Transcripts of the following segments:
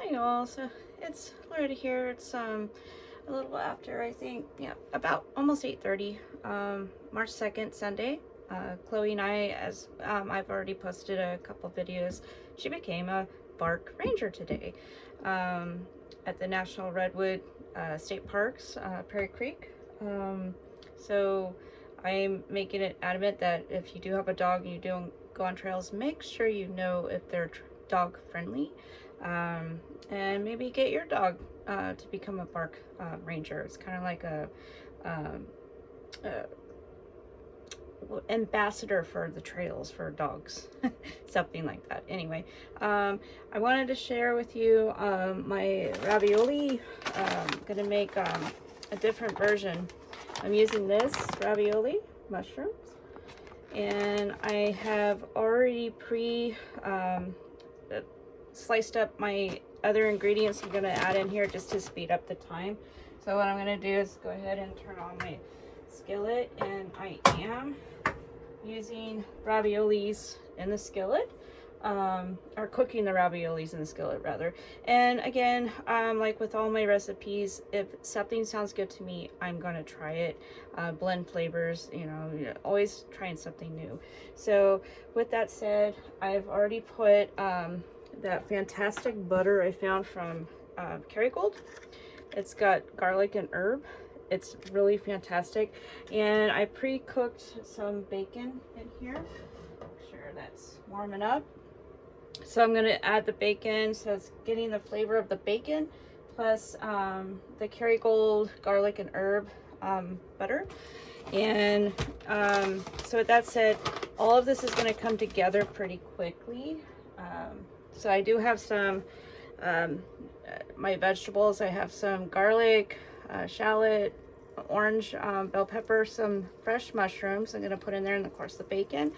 Hi y'all, so it's Loretta here. It's a little after, I think, yeah, about almost 8:30, March 2nd, Sunday. Chloe and I, as I've already posted a couple videos, she became a Bark Ranger today at the National Redwood State Parks, Prairie Creek. So I'm making it adamant that if you do have a dog and you don't go on trails, make sure you know if they're dog friendly, and maybe get your dog to become a Bark Ranger. It's kind of like a ambassador for the trails for dogs, something like that. Anyway, I wanted to share with you my ravioli. I'm gonna make a different version. I'm using this ravioli mushrooms, and I have already sliced up my other ingredients I'm going to add in here just to speed up the time. So what I'm going to do is go ahead and turn on my skillet, and I am using raviolis in the skillet, or cooking the raviolis in the skillet rather. And again, like with all my recipes, if something sounds good to me, I'm going to try it. Blend flavors, you know, always trying something new. So with that said, I've already put that fantastic butter I found from Kerrygold. It's got garlic and herb. It's really fantastic. And I pre-cooked some bacon in here. Make sure that's warming up. So I'm going to add the bacon, so it's getting the flavor of the bacon plus the Kerrygold garlic and herb butter. And so with that said, all of this is going to come together pretty quickly. So I do have some my vegetables. I have some garlic, shallot, orange bell pepper, some fresh mushrooms I'm going to put in there, and of course the bacon.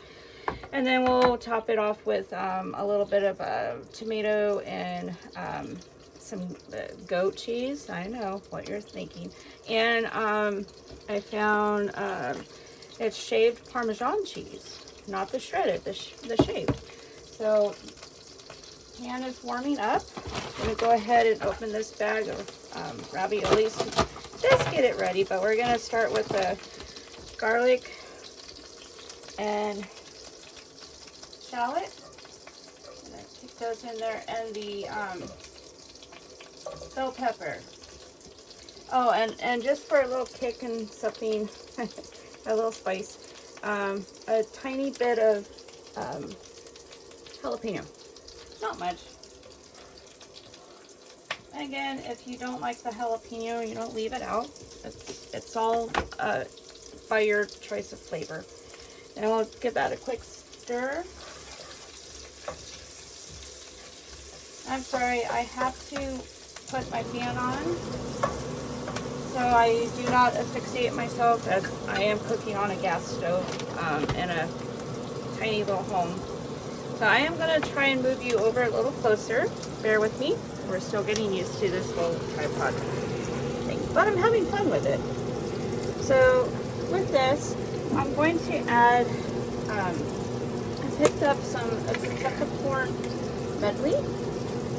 And then we'll top it off with a little bit of tomato and some goat cheese. I know what you're thinking. And I found it's shaved Parmesan cheese, not the shredded, the shaved. So pan is warming up. I'm going to go ahead and open this bag of raviolis. Just get it ready, but we're going to start with the garlic and shallot. I'm going to kick those in there, and the bell pepper. Oh, and just for a little kick and something, a little spice, a tiny bit of jalapeno. Not much. Again, if you don't like the jalapeno, you don't leave it out. It's all by your choice of flavor. And I'll give that a quick stir. I'm sorry, I have to put my fan on, so I do not asphyxiate myself, as I am cooking on a gas stove in a tiny little home. So I am going to try and move you over a little closer. Bear with me. We're still getting used to this little tripod thing, but I'm having fun with it. So with this, I'm going to add, I picked up some peppercorn medley.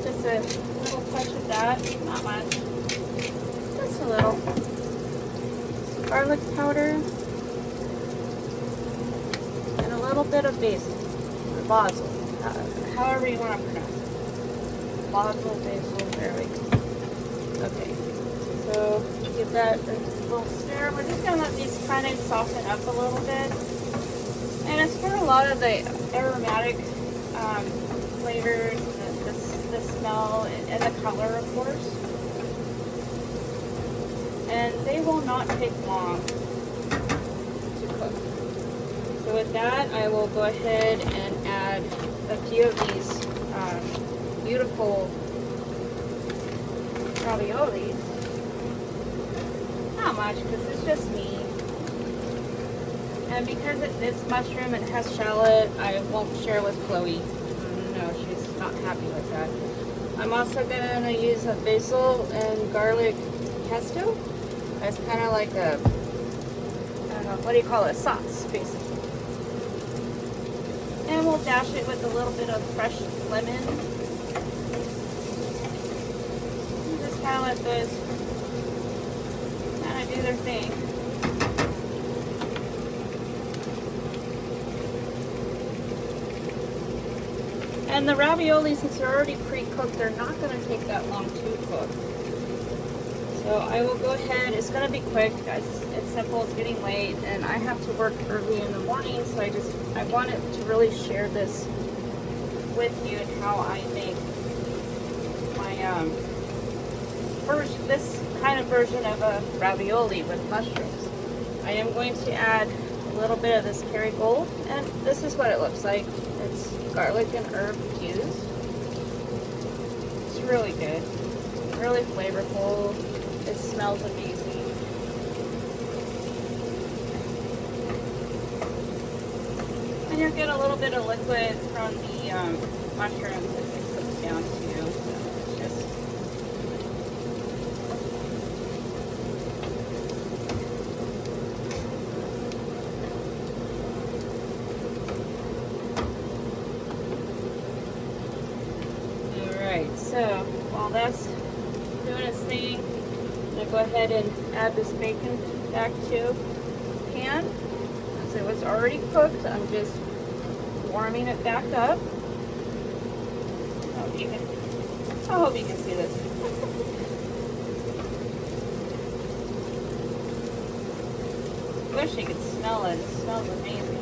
Just a little touch of that, not much. Just a little. Garlic powder. And a little bit of basil. Basil, however you want to pronounce it. Basil, there we go. Okay, so give that a little stir. We're just going to let these kind of soften up a little bit. And it's for a lot of the aromatic flavors, the smell, and the color, of course. And they will not take long to cook. So with that, I will go ahead and add a few of these beautiful raviolis. Not much, because it's just me. And because it's mushroom and it has shallot, I won't share with Chloe. No, she's not happy with that. I'm also going to use a basil and garlic pesto. It's kind of like a, I don't know, what do you call it? A sauce, basically. And we'll dash it with a little bit of fresh lemon. gonna let those kind of do their thing. And the ravioli, since they're already pre-cooked, they're not going to take that long to cook. So I will go ahead. It's going to be quick, guys. It's simple. It's getting late, and I have to work early in the morning. So I wanted to really share this with you and how I make my this kind of version of a ravioli with mushrooms. I am going to add a little bit of this Kerrygold, and this is what it looks like. It's garlic and herb fused. It's really good, really flavorful. It smells amazing. And you'll get a little bit of liquid from the mushrooms as it cooks down too. So it's just so while that's doing its thing, I'm going to go ahead and add this bacon back to the pan. So it was already cooked, I'm just warming it back up. I hope you can see this. I wish you could smell it. It smells amazing.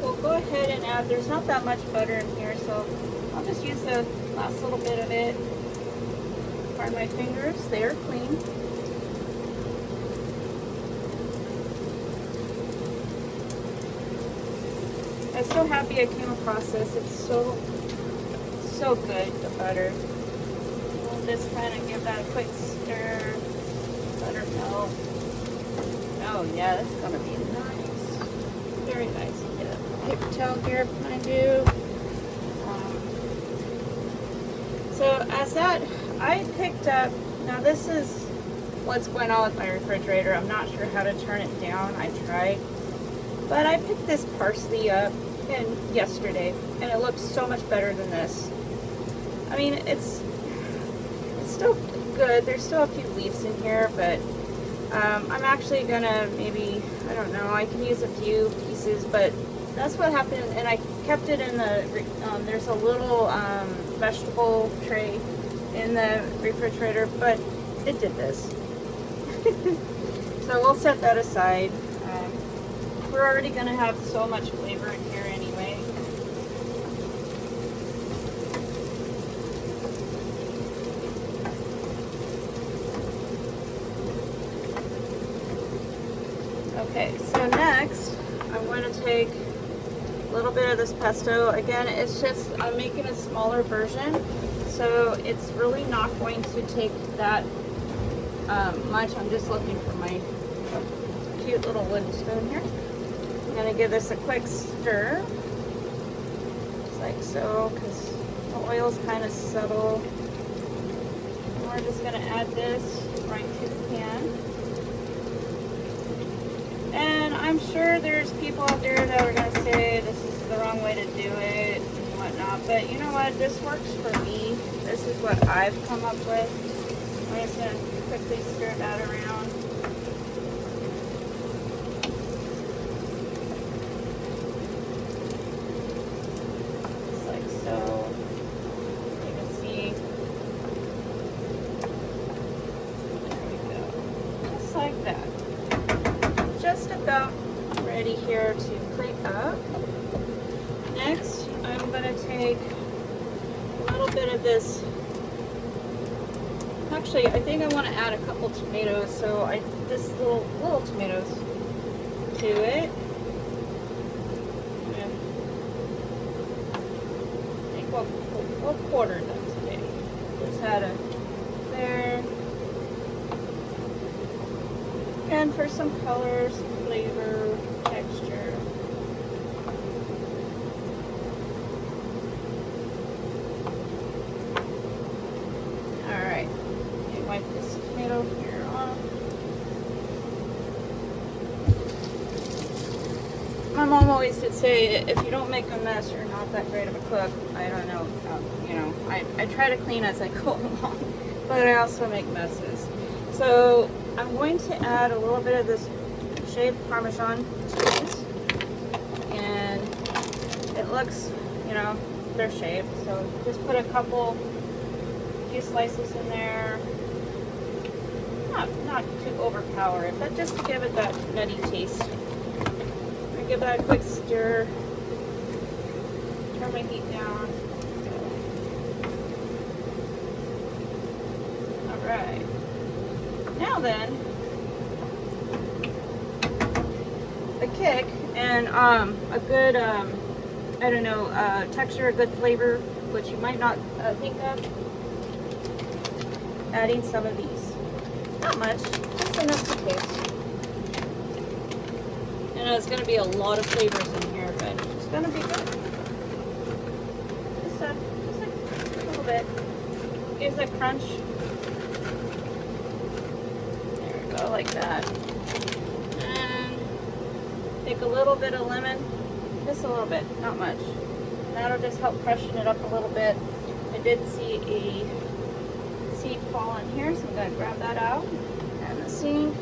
We'll go ahead and add, there's not that much butter in here, so I'll just use the last little bit of it. Pardon my fingers, they are clean. I'm so happy I came across this. It's so good, the butter. We'll just kind of give that a quick stir. Butter melt. Oh yeah, that's gonna be nice. Very nice. Paper towel here behind you. So as that, I picked up, now this is what's going on with my refrigerator. I'm not sure how to turn it down. I tried. But I picked this parsley up yesterday, and it looks so much better than this. I mean, it's still good. There's still a few leaves in here, but I'm actually gonna maybe, I don't know, I can use a few pieces, but that's what happened, and I kept it in the, there's a little vegetable tray in the refrigerator, but it did this. So we'll set that aside. We're already going to have so much flavor in here anyway. Okay, so next I'm going to take a little bit of this pesto. Again, it's just, I'm making a smaller version, so it's really not going to take that much. I'm just looking for my cute little wooden spoon here. I'm going to give this a quick stir, just like so, because the oil's kind of subtle. And we're just going to add this right to the pan. And I'm sure there's people out there that are going to say this is the wrong way to do it and whatnot, but you know what, this works for me. This is what I've come up with. I'm just going to quickly stir that around. Just like so. You can see. There we go. Just like that. Just about ready here to plate up. Next, I'm going to take a little bit of this. Actually, I think I want to add a couple tomatoes, so this little tomatoes to it. And I think we'll quarter them today. Just add it there. And for some color, some flavor, texture. Alright, wipe this tomato here off. My mom always did should say, if you don't make a mess, you're not that great of a cook. I don't know. You know, I try to clean as I go along, but I also make messes. So I'm going to add a little bit of this shaved Parmesan cheese, and it looks, you know, they're shaved. So just put a few slices in there. Not to overpower it, but just to give it that nutty taste. Give that a quick stir. Turn my heat down. Alright. Now then, the kick and a good, I don't know, texture, a good flavor, which you might not think of. Adding some of these. Not much, just enough to taste. I know it's going to be a lot of flavors in here, but it's going to be good. Just a little bit. Gives that crunch. There we go, like that. And take a little bit of lemon, just a little bit, not much. And that'll just help freshen it up a little bit. I did see a seed fall in here, so I'm going to grab that out. And the sink.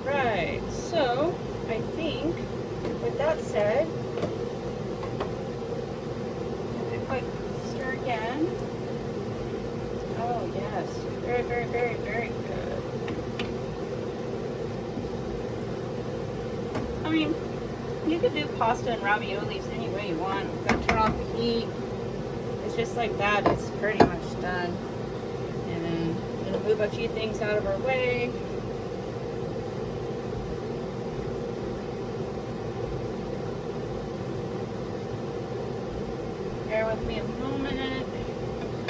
Alright, so I think, with that said, give it a quick stir again. Oh yes, very, very, very, very good. I mean, you could do pasta and raviolis any way you want. You've got to turn off the heat. It's just like that. It's pretty much done. And then I'm gonna move a few things out of our way. Bear with me a moment.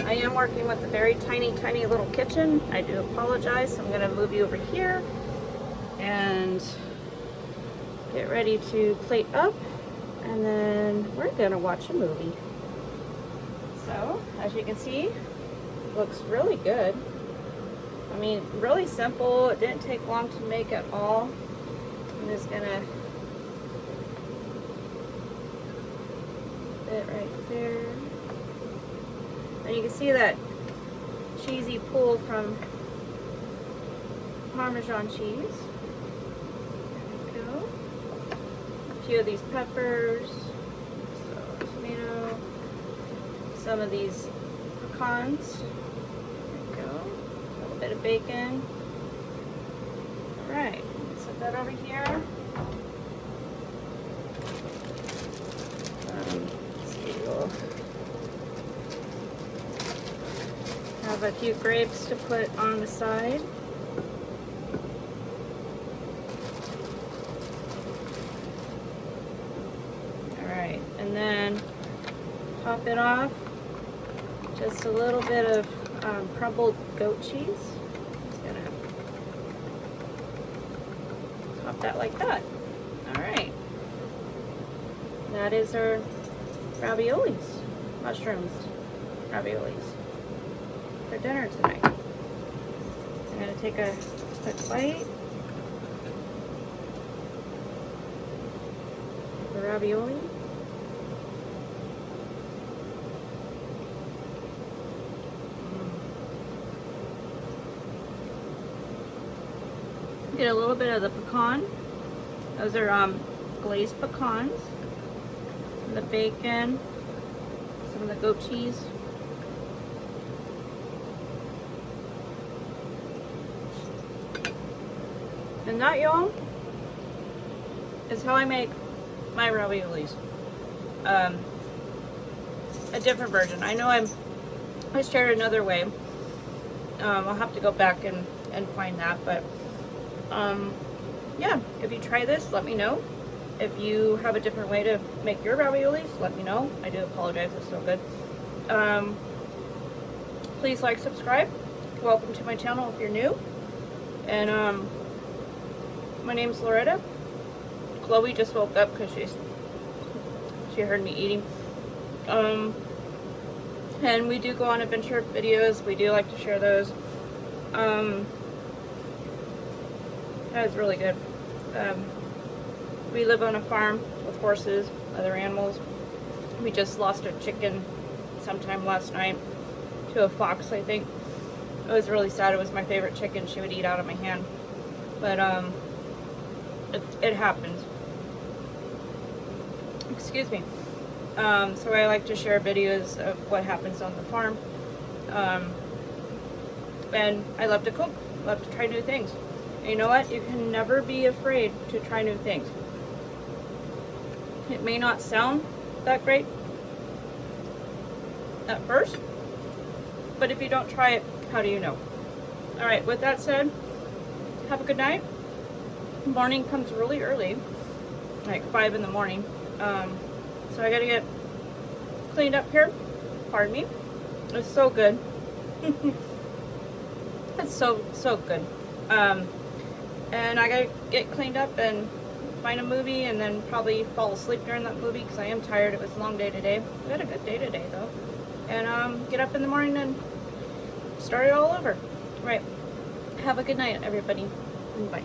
I am working with a very tiny, tiny little kitchen. I do apologize. I'm going to move you over here and get ready to plate up, and then we're going to watch a movie. So, as you can see, it looks really good. I mean, really simple. It didn't take long to make at all. I'm just going to it right there. And you can see that cheesy pull from Parmesan cheese. There we go. A few of these peppers. So, tomato. Some of these pecans. There we go. A little bit of bacon. Alright, set that over here. Have a few grapes to put on the side. Alright, and then top it off. Just a little bit of crumbled goat cheese. Just gonna top that like that. Alright. That is our raviolis. Mushrooms raviolis for dinner tonight. I'm going to take a quick bite. The ravioli. Get a little bit of the pecan. Those are glazed pecans. The bacon. Some of the goat cheese. And that, y'all, is how I make my raviolis. A different version. I know I shared another way. I'll have to go back and find that, but yeah, if you try this, let me know. If you have a different way to make your raviolis, let me know. I do apologize, it's so good. Please like, subscribe. Welcome to my channel if you're new. And my name's Loretta. Chloe just woke up because she heard me eating. And we do go on adventure videos. We do like to share those. That is really good. We live on a farm with horses, other animals. We just lost a chicken sometime last night to a fox, I think. It was really sad. It was my favorite chicken. She would eat out of my hand. But it happens. Excuse me. So I like to share videos of what happens on the farm. And I love to cook. Love to try new things. And you know what? You can never be afraid to try new things. It may not sound that great at first, but if you don't try it, how do you know? All right, with that said, have a good night. Morning comes really early, like 5 in the morning. So I gotta get cleaned up here. Pardon me. It's so good. It's so good. And I gotta get cleaned up and find a movie and then probably fall asleep during that movie because I am tired. It was a long day today. We had a good day today though. And get up in the morning and start it all over. Right. Have a good night, everybody. Bye.